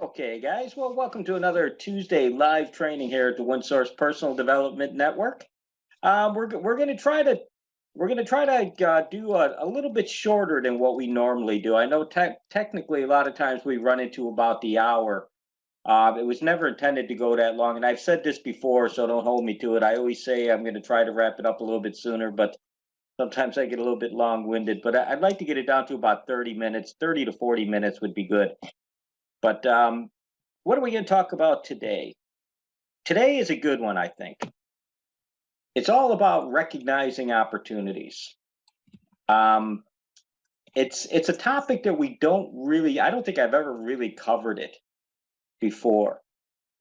Okay, guys. Well, welcome to another Tuesday live training here at the OneSource Personal Development Network. We're going to try to do a little bit shorter than what we normally do. I know technically a lot of times we run into about the hour. It was never intended to go that long, and I've said this before, so don't hold me to it. I always say I'm going to try to wrap it up a little bit sooner, but sometimes I get a little bit long-winded. But I'd like to get it down to about 30 minutes. 30 to 40 minutes would be good. But what are we going to talk about today? Today is a good one, I think. It's all about recognizing opportunities. Um, it's a topic that we don't really, I don't think I've ever really covered it before,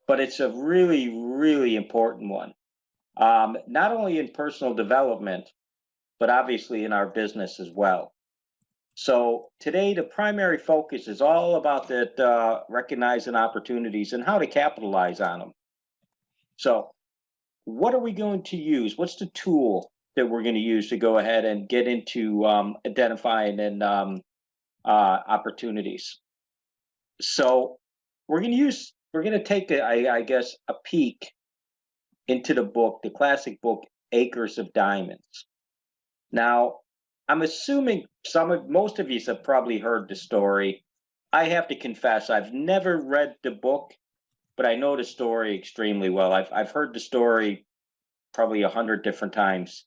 but it's a really, really important one. Not only in personal development, but obviously in our business as well. So today, the primary focus is all about that recognizing opportunities and how to capitalize on them. So what are we going to use? What's the tool that we're going to use to go ahead and get into identifying and opportunities? So we're going to take, I guess, a peek into the book, the classic book, Acres of Diamonds. Now, I'm assuming most of you have probably heard the story. I have to confess, I've never read the book, but I know the story extremely well. I've heard the story probably 100 different times.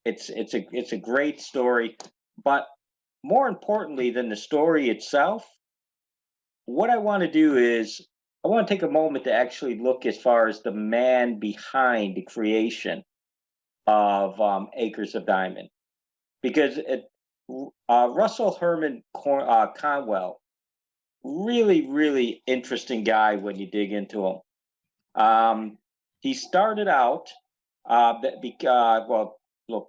It's a great story, but more importantly than the story itself, what I want to do is I want to take a moment to actually look as far as the man behind the creation of Acres of Diamond, because Russell Herman Conwell, really interesting guy when you dig into him. He started out, well, look,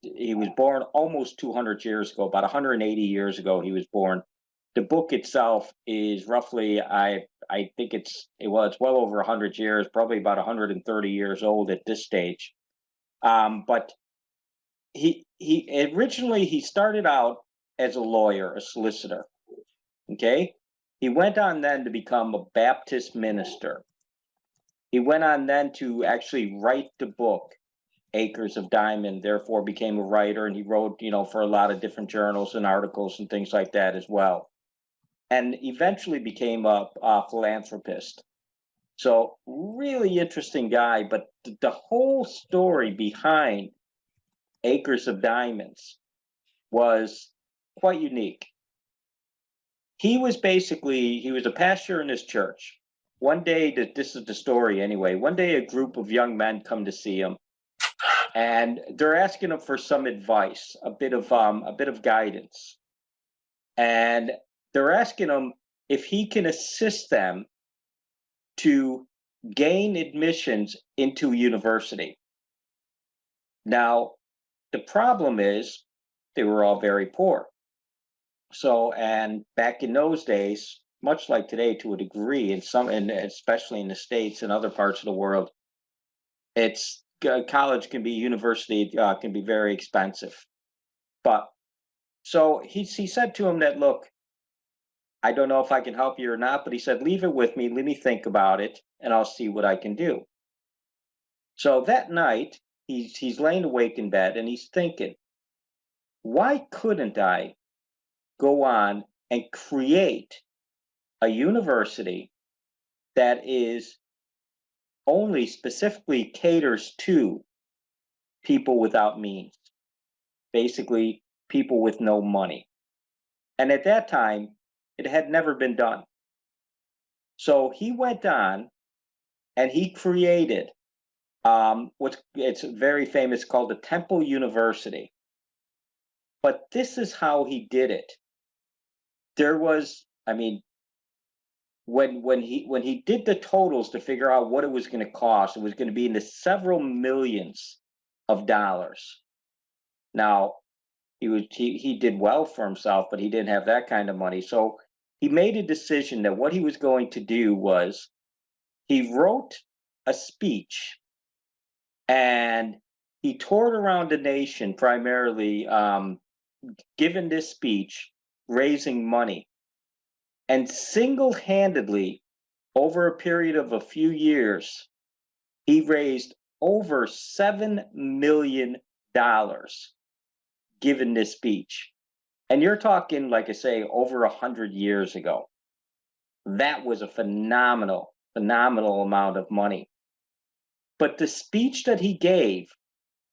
he was born almost 200 years ago, about 180 years ago. He was born. The book itself is roughly, I think it's well over 100 years, probably about 130 years old at this stage. But he originally he started out as a lawyer, a solicitor. Okay, he went on then to become a Baptist minister. He went on then to actually write the book Acres of Diamond, therefore became a writer, and he wrote, for a lot of different journals and articles and things like that as well. And eventually became a philanthropist. So really interesting guy, but the whole story behind Acres of Diamonds was quite unique. He was a pastor in his church. One day, this is the story anyway. One day, a group of young men come to see him, and they're asking him for some advice, a bit of guidance, and they're asking him if he can assist them to gain admissions into university. Now, the problem is they were all very poor. So, and back in those days, much like today to a degree, and especially in the States and other parts of the world, it's university can be very expensive. But so he said to him that, look, I don't know if I can help you or not, but he said, leave it with me. Let me think about it, and I'll see what I can do. So that night, he's laying awake in bed and he's thinking, why couldn't I go on and create a university that is only specifically caters to people without means, basically people with no money. And at that time, it had never been done. So he went on and he created it's very famous, called the Temple University. But this is how he did it. There was, I mean, when he did the totals to figure out what it was going to cost, it was going to be in the several millions of dollars. Now, he did well for himself, but he didn't have that kind of money. So he made a decision that what he was going to do was he wrote a speech and he toured around the nation, primarily giving this speech, raising money And single-handedly, over a period of a few years, he raised over $7 million given this speech. And you're talking, like I say, over 100 years ago. That was a phenomenal, phenomenal amount of money. But the speech that he gave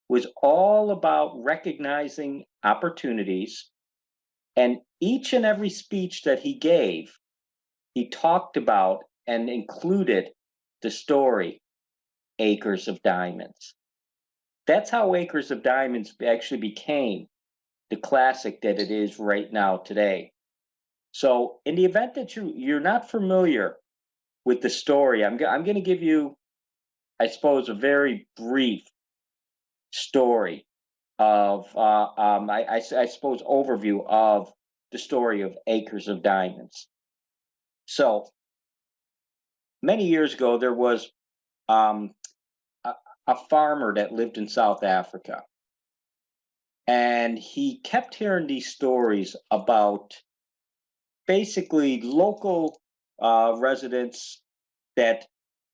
was all about recognizing opportunities. And each and every speech that he gave, he talked about and included the story Acres of Diamonds. That's how Acres of Diamonds actually became the classic that it is right now today. So, in the event that you're not familiar with the story, I'm going to give you, I suppose, a very brief story of, I suppose, overview of the story of Acres of Diamonds. So, many years ago, there was um, a farmer that lived in South Africa, and he kept hearing these stories about basically local residents that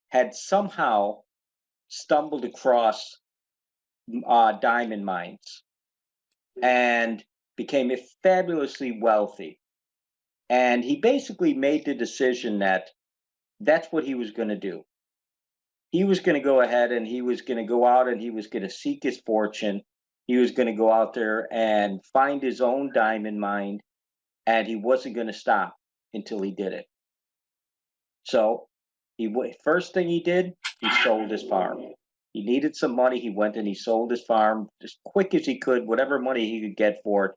had somehow stumbled across diamond mines and became fabulously wealthy. And he basically made the decision that that's what he was going to do. He was going to go ahead and he was going to go out and he was going to seek his fortune. He was going to go out there and find his own diamond mine, and he wasn't going to stop until he did it. So first thing he did, he sold his farm. He needed some money. He went and he sold his farm as quick as he could, whatever money he could get for it,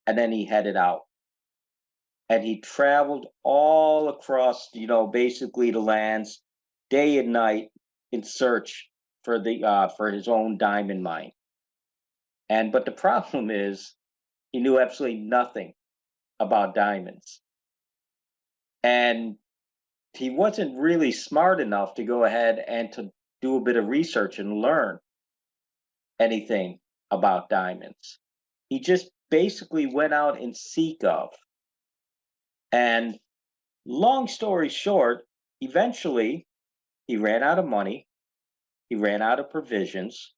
and then he headed out. And he traveled all across, basically the lands, day and night, in search for his own diamond mine. But the problem is, he knew absolutely nothing about diamonds, and he wasn't really smart enough to go ahead and to do a bit of research and learn anything about diamonds. He just basically went out in seek of. And long story short, eventually he ran out of money, he ran out of provisions,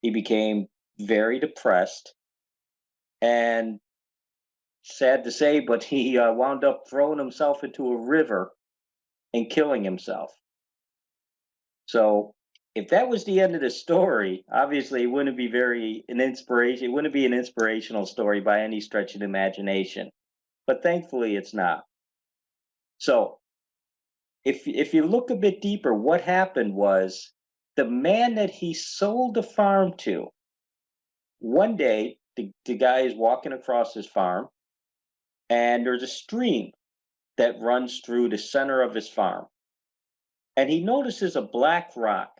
he became very depressed, and sad to say, but he wound up throwing himself into a river and killing himself. So if that was the end of the story, obviously it wouldn't be an inspiration. It wouldn't be an inspirational story by any stretch of the imagination. But thankfully, it's not. So if you look a bit deeper, what happened was the man that he sold the farm to. One day, the guy is walking across his farm, and there's a stream that runs through the center of his farm. And he notices a black rock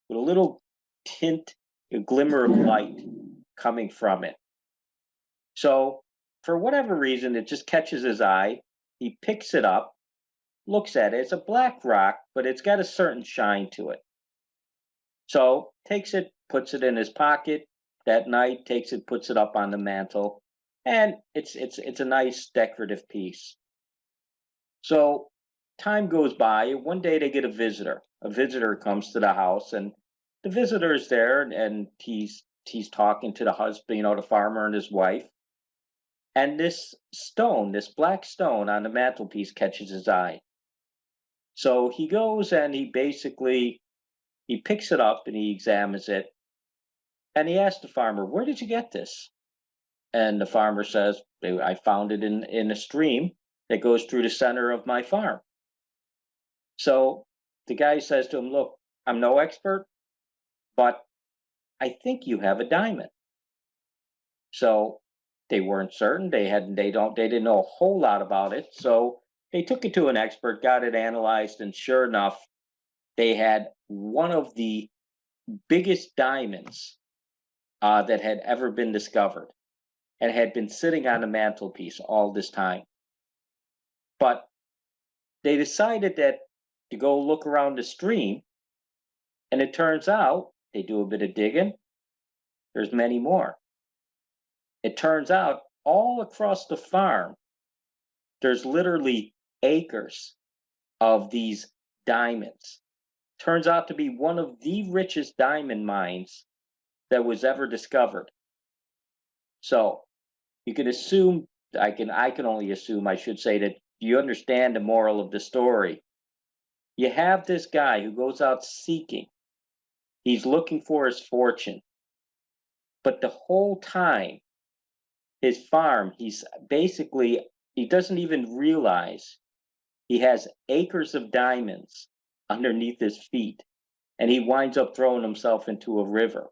with a little tint, a glimmer of light coming from it. So, for whatever reason, it just catches his eye. He picks it up, looks at it. It's a black rock, but it's got a certain shine to it. So, takes it, puts it in his pocket that night, takes it, puts it up on the mantle, and it's a nice decorative piece. So, time goes by. One day they get a visitor. A visitor comes to the house, and the visitor is there, and he's talking to the husband, the farmer and his wife. And this black stone on the mantelpiece catches his eye. So he goes and he picks it up and he examines it. And he asks the farmer, "Where did you get this?" And the farmer says, "I found it in a stream that goes through the center of my farm." So the guy says to him, "Look, I'm no expert, but I think you have a diamond." So they weren't certain. They didn't know a whole lot about it. So they took it to an expert, got it analyzed, and sure enough, they had one of the biggest diamonds that had ever been discovered, and had been sitting on the mantelpiece all this time. But they decided that to go look around the stream, and it turns out they do a bit of digging. There's many more. It turns out all across the farm, there's literally acres of these diamonds. Turns out to be one of the richest diamond mines that was ever discovered. So you can assume, I can only assume, I should say, that you understand the moral of the story. You have this guy who goes out seeking, he's looking for his fortune, but the whole time his farm, he doesn't even realize he has acres of diamonds underneath his feet, and he winds up throwing himself into a river.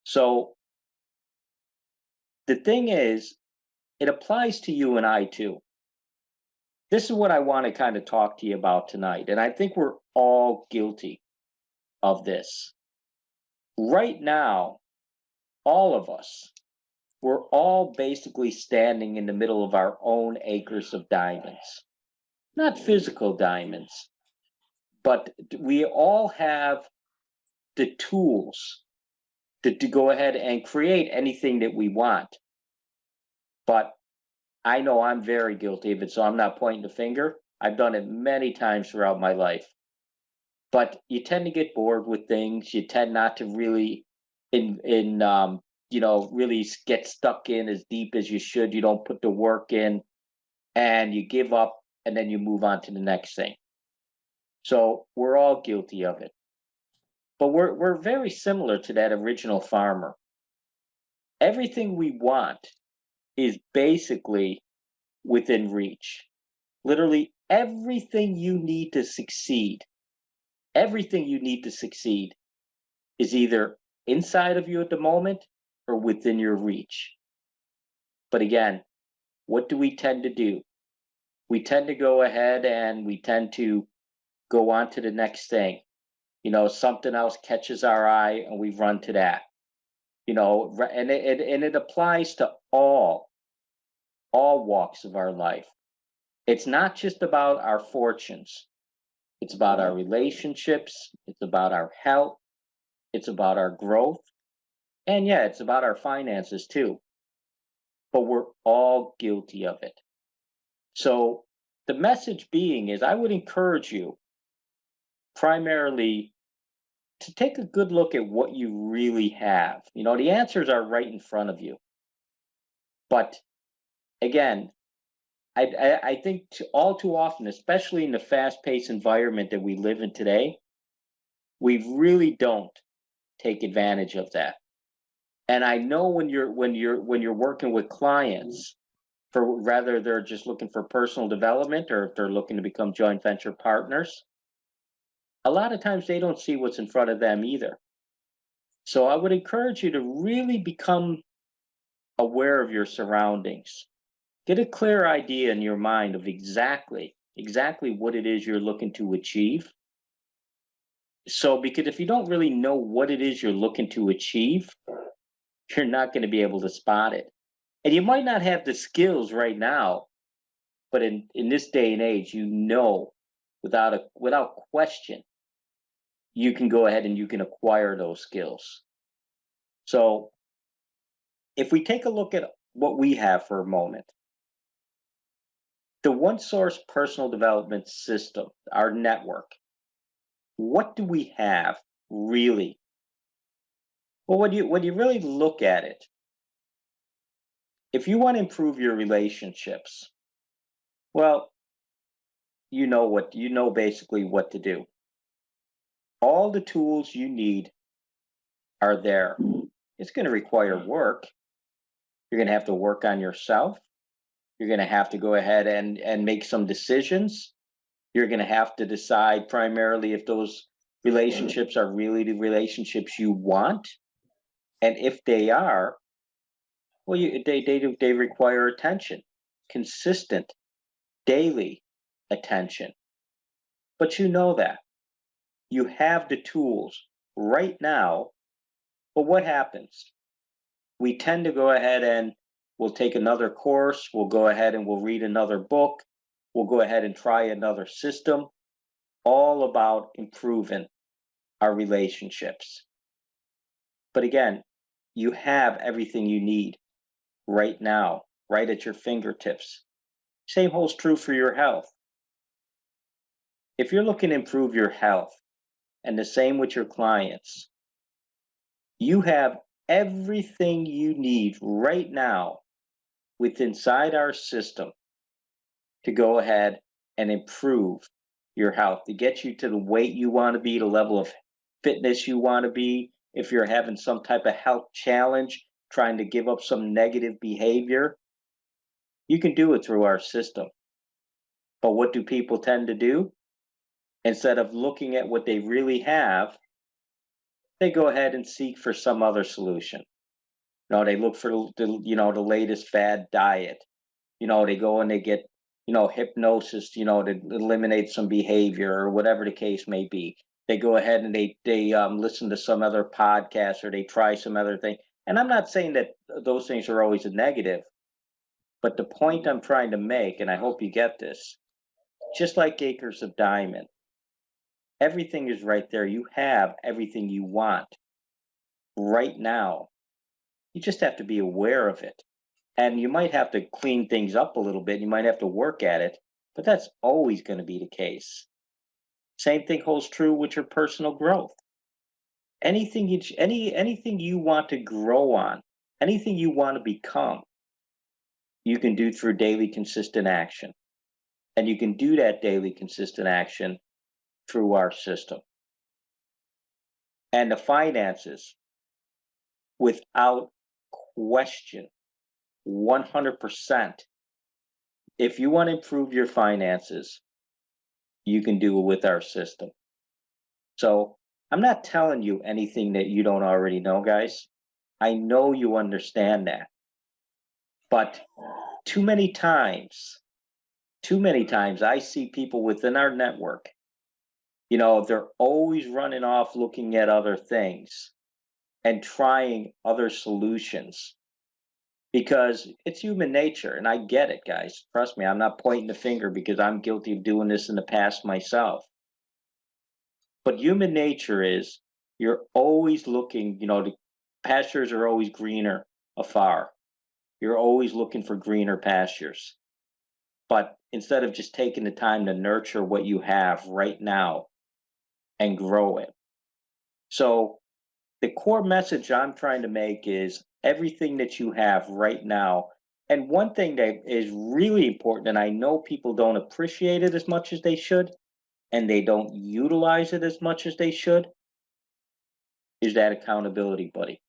So the thing is, it applies to you and I too. This is what I want to kind of talk to you about tonight. And I think we're all guilty of this. Right now, all of us, we're all basically standing in the middle of our own acres of diamonds. Not physical diamonds, but we all have the tools to go ahead and create anything that we want. But I know I'm very guilty of it, so I'm not pointing the finger. I've done it many times throughout my life. But you tend to get bored with things. You tend not to really, really get stuck in as deep as you should. You don't put the work in, and you give up, and then you move on to the next thing. So we're all guilty of it. But we're very similar to that original farmer. Everything we want is basically within reach. Literally everything you need to succeed, everything you need to succeed is either inside of you at the moment or within your reach. But again, what do we tend to do? We tend to go ahead and we tend to go on to the next thing. Something else catches our eye and we run to that. And it applies to all walks of our life. It's not just about our fortunes. It's about our relationships. It's about our health. It's about our growth. And yeah, it's about our finances too. But we're all guilty of it. So the message being is I would encourage you primarily to take a good look at what you really have. The answers are right in front of you. But again, I think all too often, especially in the fast-paced environment that we live in today, we really don't take advantage of that. And I know when you're working with clients, for whether they're just looking for personal development or if they're looking to become joint venture partners, a lot of times they don't see what's in front of them either. So I would encourage you to really become aware of your surroundings. Get a clear idea in your mind of exactly what it is you're looking to achieve. So, because if you don't really know what it is you're looking to achieve, you're not going to be able to spot it. And you might not have the skills right now, but in this day and age, without question, you can go ahead and you can acquire those skills. So if we take a look at what we have for a moment, the OneSource personal development system, our network, what do we have really? Well, when you really look at it, if you want to improve your relationships, well, you know basically what to do. All the tools you need are there. It's going to require work. You're going to have to work on yourself. You're going to have to go ahead and make some decisions. You're going to have to decide primarily if those relationships are really the relationships you want. And if they are, well, they require attention, consistent, daily attention. But you know that. You have the tools right now. But what happens? We tend to go ahead and we'll take another course. We'll go ahead and we'll read another book. We'll go ahead and try another system, all about improving our relationships. But again, you have everything you need right now, right at your fingertips. Same holds true for your health. If you're looking to improve your health, and the same with your clients, you have everything you need right now with inside our system to go ahead and improve your health, to get you to the weight you want to be, the level of fitness you want to be. If you're having some type of health challenge, trying to give up some negative behavior, you can do it through our system. But what do people tend to do? Instead of looking at what they really have, they go ahead and seek for some other solution. They look for the latest fad diet. They go and they get, hypnosis, to eliminate some behavior or whatever the case may be. They go ahead and they listen to some other podcast, or they try some other thing. And I'm not saying that those things are always a negative, but the point I'm trying to make, and I hope you get this, just like Acres of Diamond, everything is right there. You have everything you want right now. You just have to be aware of it. And you might have to clean things up a little bit. You might have to work at it, but that's always going to be the case. Same thing holds true with your personal growth. Anything you want to grow on, anything you want to become, you can do through daily consistent action. And you can do that daily consistent action through our system. And the finances, without question, 100%. If you want to improve your finances, you can do it with our system. So I'm not telling you anything that you don't already know, guys. I know you understand that. But too many times, I see people within our network, they're always running off looking at other things and trying other solutions, because it's human nature. And I get it, guys. Trust me, I'm not pointing the finger, because I'm guilty of doing this in the past myself. But human nature is, you're always looking, the pastures are always greener afar. You're always looking for greener pastures. But instead of just taking the time to nurture what you have right now and grow it. So the core message I'm trying to make is everything that you have right now. And one thing that is really important, and I know people don't appreciate it as much as they should, and they don't utilize it as much as they should, is that accountability buddy.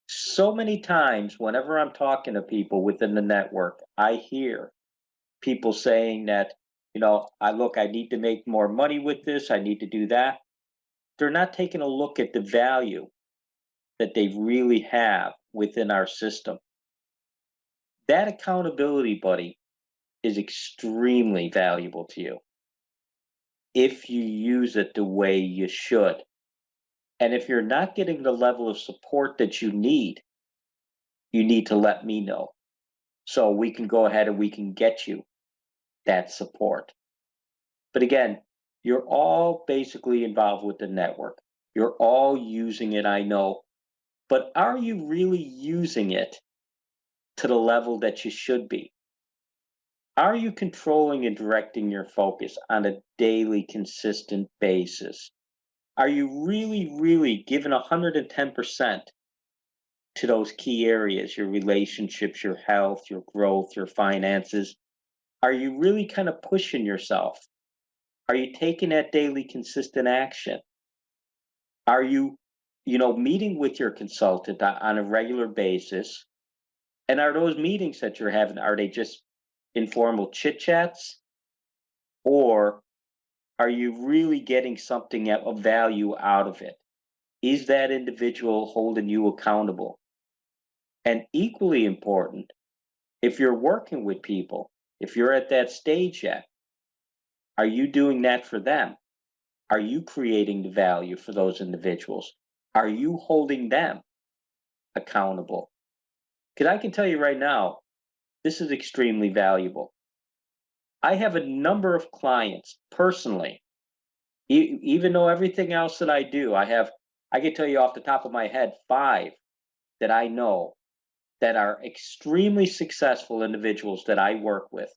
So many times, whenever I'm talking to people within the network, I hear people saying that, I need to make more money with this, I need to do that. They're not taking a look at the value that they really have within our system. That accountability buddy is extremely valuable to you if you use it the way you should. And if you're not getting the level of support that you need to let me know, so we can go ahead and we can get you that support. But again, you're all basically involved with the network. You're all using it, I know. But are you really using it to the level that you should be? Are you controlling and directing your focus on a daily, consistent basis? Are you really, really giving 110% to those key areas, your relationships, your health, your growth, your finances? Are you really kind of pushing yourself? Are you taking that daily, consistent action? Are you, meeting with your consultant on a regular basis? And are those meetings that you're having, are they just informal chit chats? Or are you really getting something of value out of it? Is that individual holding you accountable? And equally important, if you're working with people, if you're at that stage yet, are you doing that for them? Are you creating the value for those individuals? Are you holding them accountable? Because I can tell you right now, this is extremely valuable. I have a number of clients personally, even though everything else that I do, I can tell you off the top of my head, 5 that I know that are extremely successful individuals that I work with.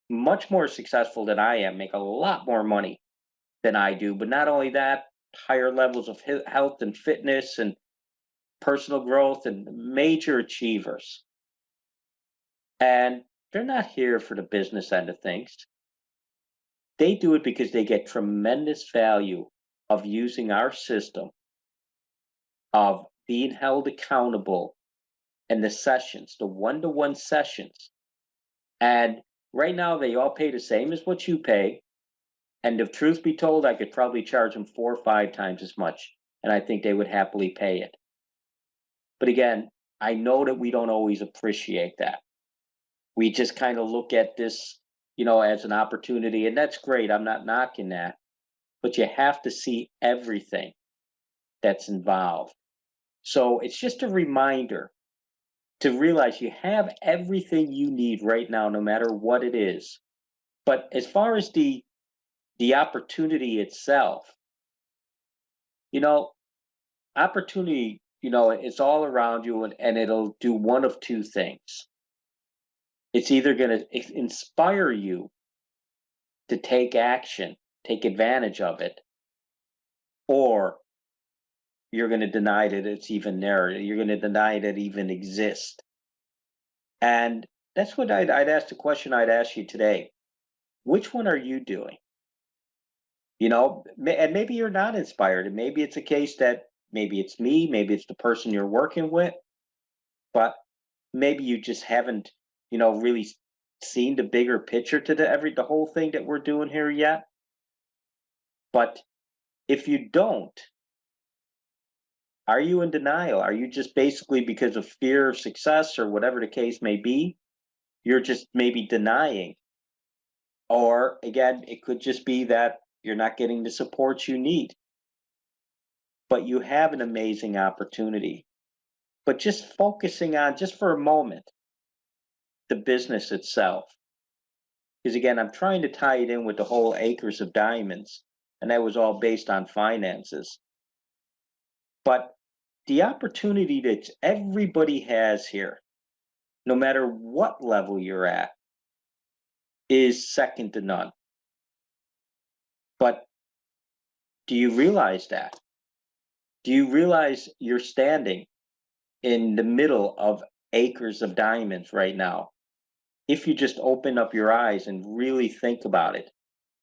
much more successful than I am, make a lot more money than I do. But not only that, higher levels of health and fitness and personal growth and major achievers. And they're not here for the business end of things. They do it because they get tremendous value of using our system, of being held accountable in the sessions, the one-to-one sessions. And right now, they all pay the same as what you pay. And if truth be told, I could probably charge them 4 or 5 times as much, and I think they would happily pay it. But again, I know that we don't always appreciate that. We just kind of look at this, as an opportunity, and that's great. I'm not knocking that, but you have to see everything that's involved. So it's just a reminder to realize you have everything you need right now, no matter what it is. But as far as the opportunity itself, you know, opportunity, it's all around you, and it'll do one of two things. It's either going to inspire you to take action, take advantage of it, or you're going to deny that it's even there. You're going to deny that it even exists. And that's what I'd ask the question I'd ask you today. Which one are you doing? And maybe you're not inspired, and maybe it's a case that maybe it's me, maybe it's the person you're working with, but maybe you just haven't, really seen the bigger picture to the whole thing that we're doing here yet. But if you don't, are you in denial? Are you just basically because of fear of success or whatever the case may be, you're just maybe denying? Or again, it could just be that you're not getting the support you need, but you have an amazing opportunity. But just focusing on, just for a moment, the business itself. Because again, I'm trying to tie it in with the whole Acres of Diamonds, and that was all based on finances. But the opportunity that everybody has here, no matter what level you're at, is second to none. But do you realize that? Do you realize you're standing in the middle of acres of diamonds right now? If you just open up your eyes and really think about it,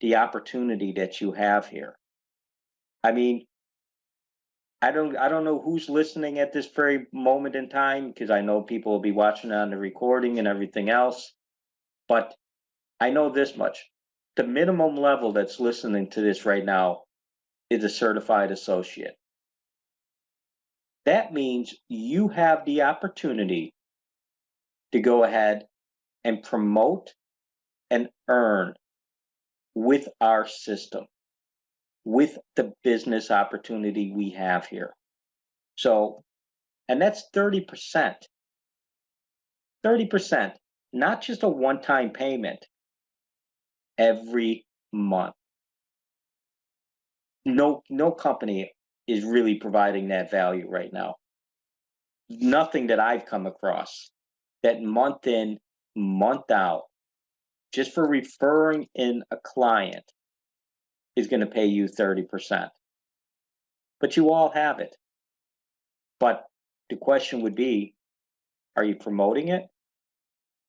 the opportunity that you have here. I mean, I don't know who's listening at this very moment in time, because I know people will be watching on the recording and everything else. But I know this much. The minimum level that's listening to this right now is a certified associate. That means you have the opportunity to go ahead and promote and earn with our system, with the business opportunity we have here. So, and that's 30%. 30%, not just a one-time payment every month. No company is really providing that value right now. Nothing that I've come across that month in, month out, just for referring in a client, is going to pay you 30%. But you all have it. But the question would be, are you promoting it?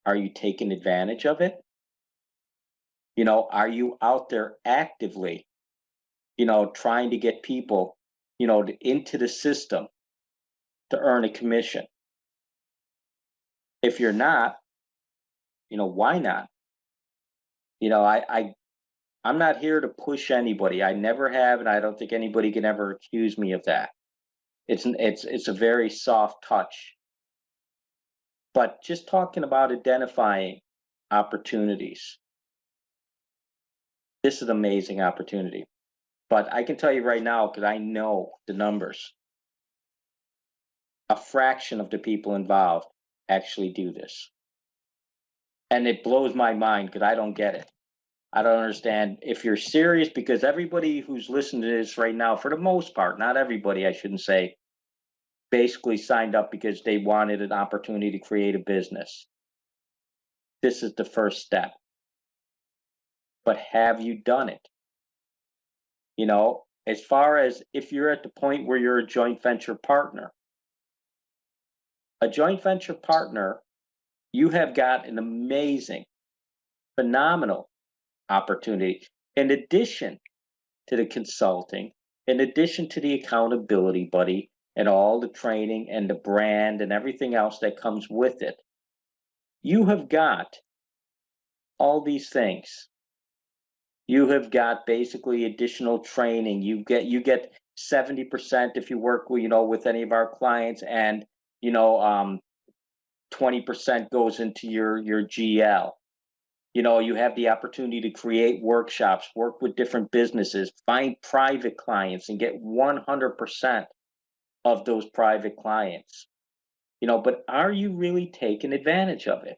Are you taking advantage of it? Are you out there actively, trying to get people, into the system to earn a commission? If you're not, why not? I'm not here to push anybody. I never have, and I don't think anybody can ever accuse me of that. It's a very soft touch. But just talking about identifying opportunities. This is an amazing opportunity. But I can tell you right now, because I know the numbers, a fraction of the people involved actually do this. And it blows my mind because I don't get it. I don't understand if you're serious, because everybody who's listening to this right now, for the most part, not everybody, I shouldn't say, basically signed up because they wanted an opportunity to create a business. This is the first step. but have you done it? You know, as far as if you're at the point where you're a joint venture partner, you have got an amazing, phenomenal opportunity. In addition to the consulting, in addition to the accountability buddy and all the training and the brand and everything else that comes with it, you have got all these things. You have got basically additional training. You get 70% if you work with, with any of our clients, and you know 20% goes into your GL. You have the opportunity to create workshops, work with different businesses, find private clients, and get 100% of those private clients. But are you really taking advantage of it?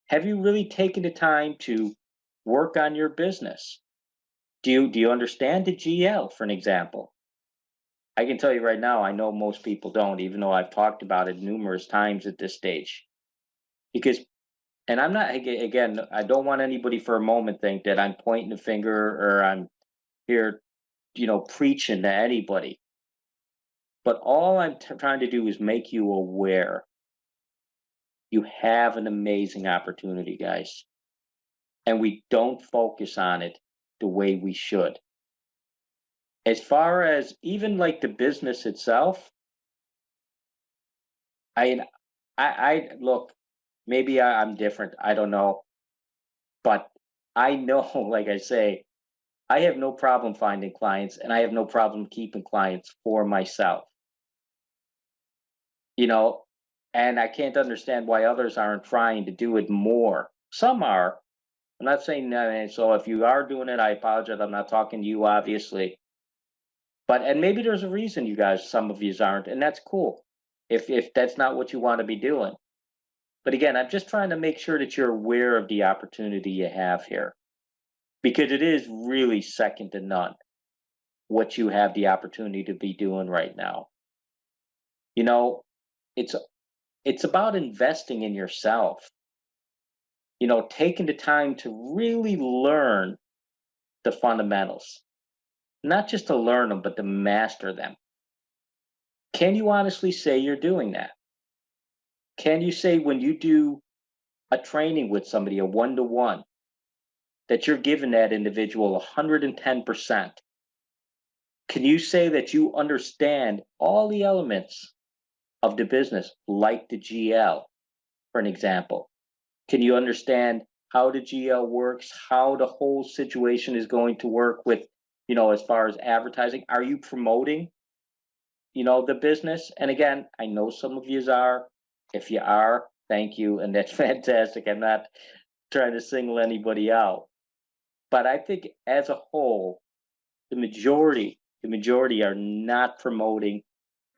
Have you really taken the time to work on your business? Do you understand the GL, for an example? I can tell you right now, I know most people don't, even though I've talked about it numerous times at this stage. Because, and I'm not, again, I don't want anybody for a moment think that I'm pointing the finger or I'm here, preaching to anybody. But all I'm trying to do is make you aware. You have an amazing opportunity, guys. And we don't focus on it the way we should. As far as even like the business itself, I I look, maybe I'm different. I don't know, but I know, like I say, I have no problem finding clients, and I have no problem keeping clients for myself. You know, and I can't understand why others aren't trying to do it more. Some are. I'm not saying that. And so if you are doing it, I apologize. I'm not talking to you, obviously. But and maybe there's a reason you guys, some of yous aren't, and that's cool. If that's not what you want to be doing. But again, I'm just trying to make sure that you're aware of the opportunity you have here, because it is really second to none what you have the opportunity to be doing right now. You know, it's it's about investing in yourself. Taking the time to really learn the fundamentals, not just to learn them, but to master them. Can you honestly say you're doing that? Can you say when you do a training with somebody, a one to one, that you're giving that individual 110%? Can you say that you understand all the elements of the business, like the GL, for an example? Can you understand how the GL works, how the whole situation is going to work with, as far as advertising? Are you promoting, the business? And again, I know some of yous are. If you are, thank you. And that's fantastic. I'm not trying to single anybody out. But I think as a whole, the majority are not promoting,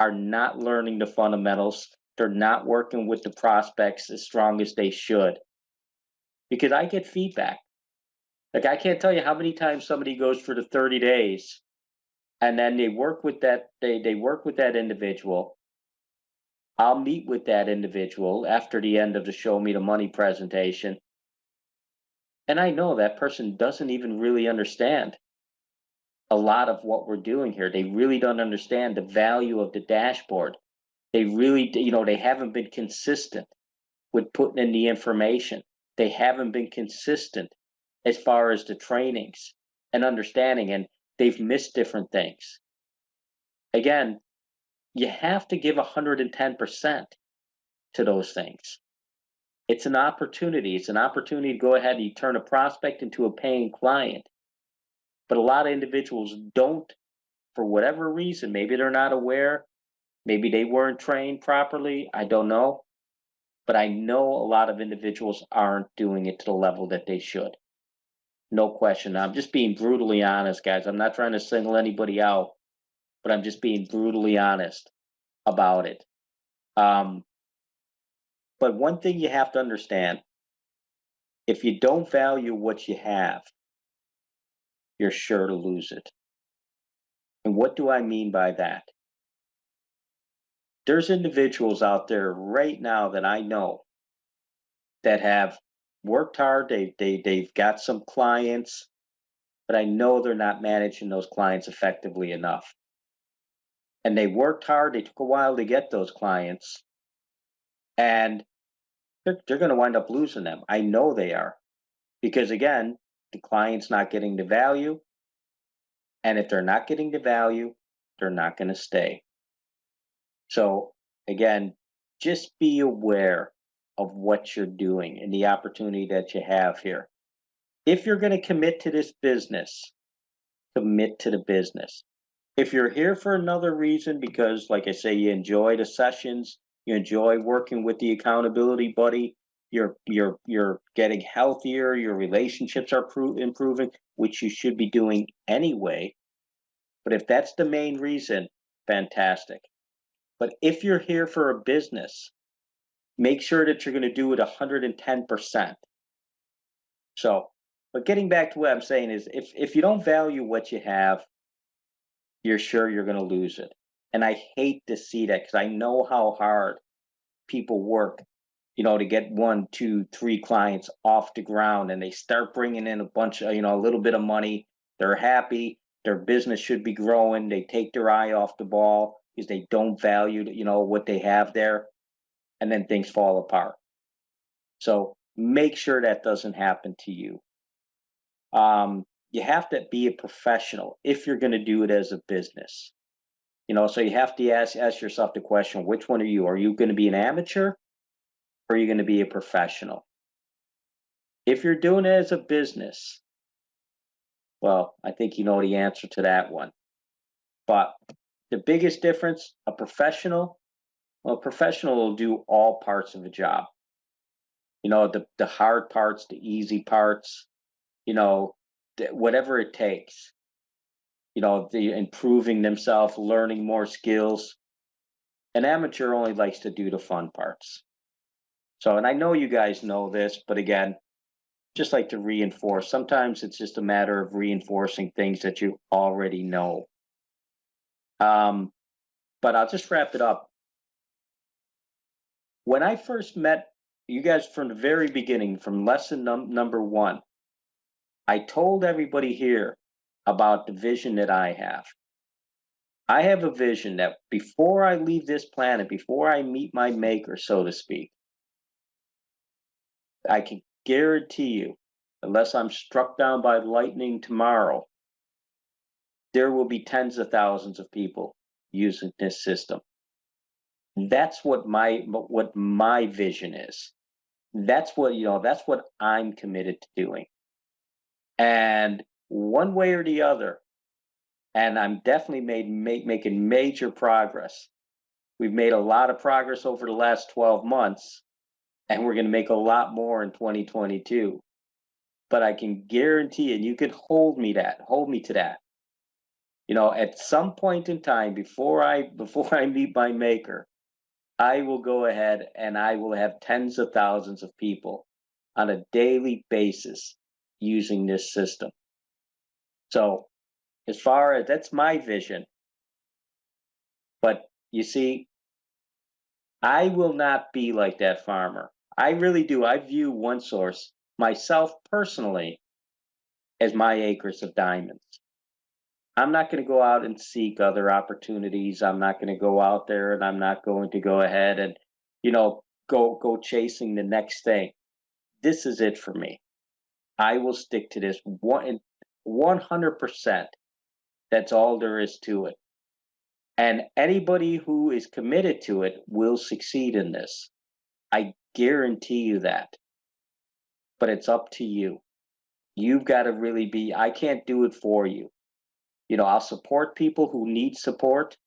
are not learning the fundamentals. They're not working with the prospects as strong as they should. Because I get feedback. Like I can't tell you how many times somebody goes for the 30 days and then they work with that individual. I'll meet with that individual after the end of the show me the money presentation. And I know that person doesn't even really understand a lot of what we're doing here. They really don't understand the value of the dashboard. They really, they haven't been consistent with putting in the information. They haven't been consistent as far as the trainings and understanding, and they've missed different things. Again, you have to give 110% to those things. It's an opportunity. It's an opportunity to go ahead and turn a prospect into a paying client. But a lot of individuals don't, for whatever reason. Maybe they're not aware. Maybe they weren't trained properly. I don't know. But I know a lot of individuals aren't doing it to the level that they should. No question. I'm just being brutally honest, guys. I'm not trying to single anybody out, but I'm just being brutally honest about it. But one thing you have to understand, if you don't value what you have, you're sure to lose it. And what do I mean by that? There's individuals out there right now that I know that have worked hard. They've got some clients, but I know they're not managing those clients effectively enough. And they worked hard. They took a while to get those clients, and they're going to wind up losing them. I know they are because again, the client's not getting the value, and if they're not getting the value, they're not going to stay. So again, just be aware of what you're doing and the opportunity that you have here. If you're going to commit to this business, commit to the business. If you're here for another reason, because like I say, you enjoy the sessions, you enjoy working with the accountability buddy, you're getting healthier, your relationships are improving, which you should be doing anyway. But if that's the main reason, fantastic. But if you're here for a business, make sure that you're going to do it 110%. So, but getting back to what I'm saying is if you don't value what you have, you're sure you're going to lose it. And I hate to see that because I know how hard people work, to get 1, 2, 3 clients off the ground, and they start bringing in a bunch of, a little bit of money. They're happy. Their business should be growing. They take their eye off the ball because they don't value, what they have there. And then things fall apart. So make sure that doesn't happen to you. You have to be a professional if you're going to do it as a business. So you have to ask yourself the question, which one are you? Are you going to be an amateur or are you going to be a professional? If you're doing it as a business, well, I think you know the answer to that one. But the biggest difference, a professional will do all parts of a job. The hard parts, the easy parts, whatever it takes. The improving themselves, learning more skills. An amateur only likes to do the fun parts. So, and I know you guys know this, but again, just like to reinforce. Sometimes it's just a matter of reinforcing things that you already know. But I'll just wrap it up. When I first met you guys from the very beginning, from lesson number 1, I told everybody here about the vision that I have. I have a vision that before I leave this planet, before I meet my maker, so to speak, I can guarantee you, unless I'm struck down by lightning tomorrow, there will be tens of thousands of people using this system. That's what my vision is. That's what I'm committed to doing. And one way or the other, and I'm definitely making major progress. We've made a lot of progress over the last 12 months, and we're going to make a lot more in 2022. But I can guarantee, and you can hold me to that. At some point in time, before I meet my maker, I will go ahead and I will have tens of thousands of people on a daily basis using this system. So as far as that's my vision. But you see, I will not be like that farmer. I really do. I view OneSource, myself personally, as my acres of diamonds. I'm not going to go out and seek other opportunities. I'm not going to go out there and I'm not going to go ahead and, go chasing the next thing. This is it for me. I will stick to this 100%. That's all there is to it. And anybody who is committed to it will succeed in this. I guarantee you that. But it's up to you. You've got to really I can't do it for you. I'll support people who need support,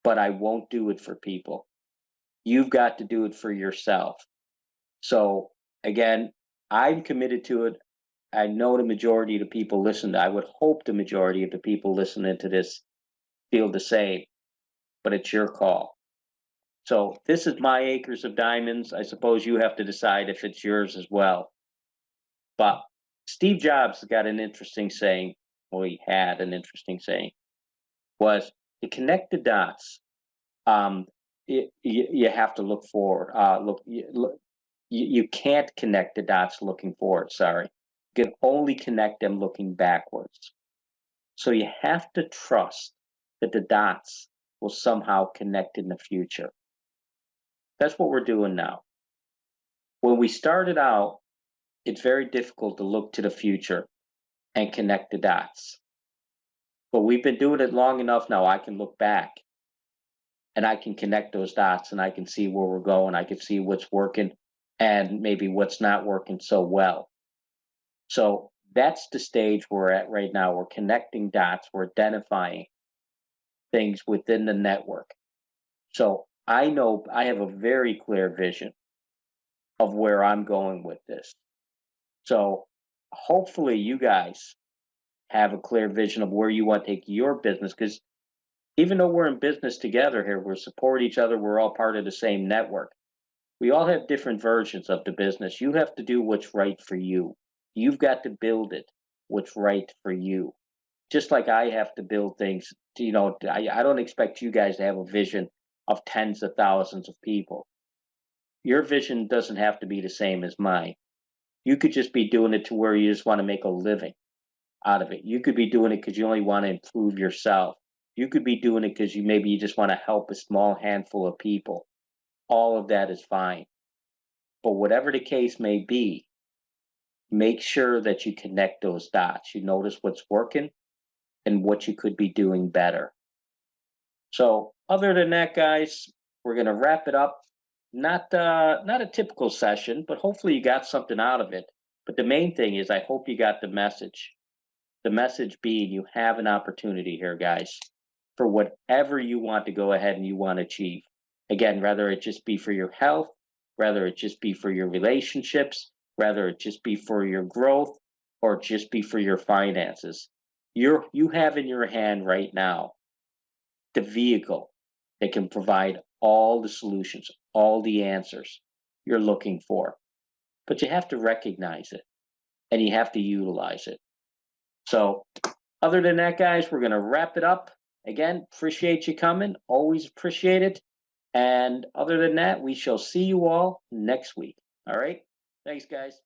but I won't do it for people. You've got to do it for yourself. So again, I'm committed to it. I know the majority of the people listen. I would hope the majority of the people listening to this feel the same, but it's your call. So this is my acres of diamonds. I suppose you have to decide if it's yours as well. But Steve Jobs got an interesting saying, or he had an interesting saying, was to connect the dots. You have to look forward. You can't connect the dots looking forward, sorry. You can only connect them looking backwards. So you have to trust that the dots will somehow connect in the future. That's what we're doing now. When we started out, it's very difficult to look to the future and connect the dots. But we've been doing it long enough now. I can look back and I can connect those dots and I can see where we're going. I can see what's working and maybe what's not working so well. So that's the stage we're at right now. We're connecting dots, we're identifying things within the network. So I know I have a very clear vision of where I'm going with this. So hopefully you guys have a clear vision of where you want to take your business, because even though we're in business together here, we support each other, we're all part of the same network. We all have different versions of the business. You have to do what's right for you. You've got to build it what's right for you. Just like I have to build things, I don't expect you guys to have a vision of tens of thousands of people. Your vision doesn't have to be the same as mine. You could just be doing it to where you just want to make a living out of it. You could be doing it because you only want to improve yourself. You could be doing it because you just want to help a small handful of people. All of that is fine. But whatever the case may be, make sure that you connect those dots. You notice what's working and what you could be doing better. So other than that, guys, we're gonna wrap it up. Not a typical session, but hopefully you got something out of it. But the main thing is I hope you got the message. The message being you have an opportunity here, guys, for whatever you want to go ahead and you want to achieve. Again, whether it just be for your health, whether it just be for your relationships, whether it just be for your growth, or just be for your finances. You have in your hand right now the vehicle that can provide all the solutions, all the answers you're looking for. But you have to recognize it and you have to utilize it. So, other than that, guys, we're going to wrap it up. Again, appreciate you coming. Always appreciate it. And other than that, we shall see you all next week. All right. Thanks, guys.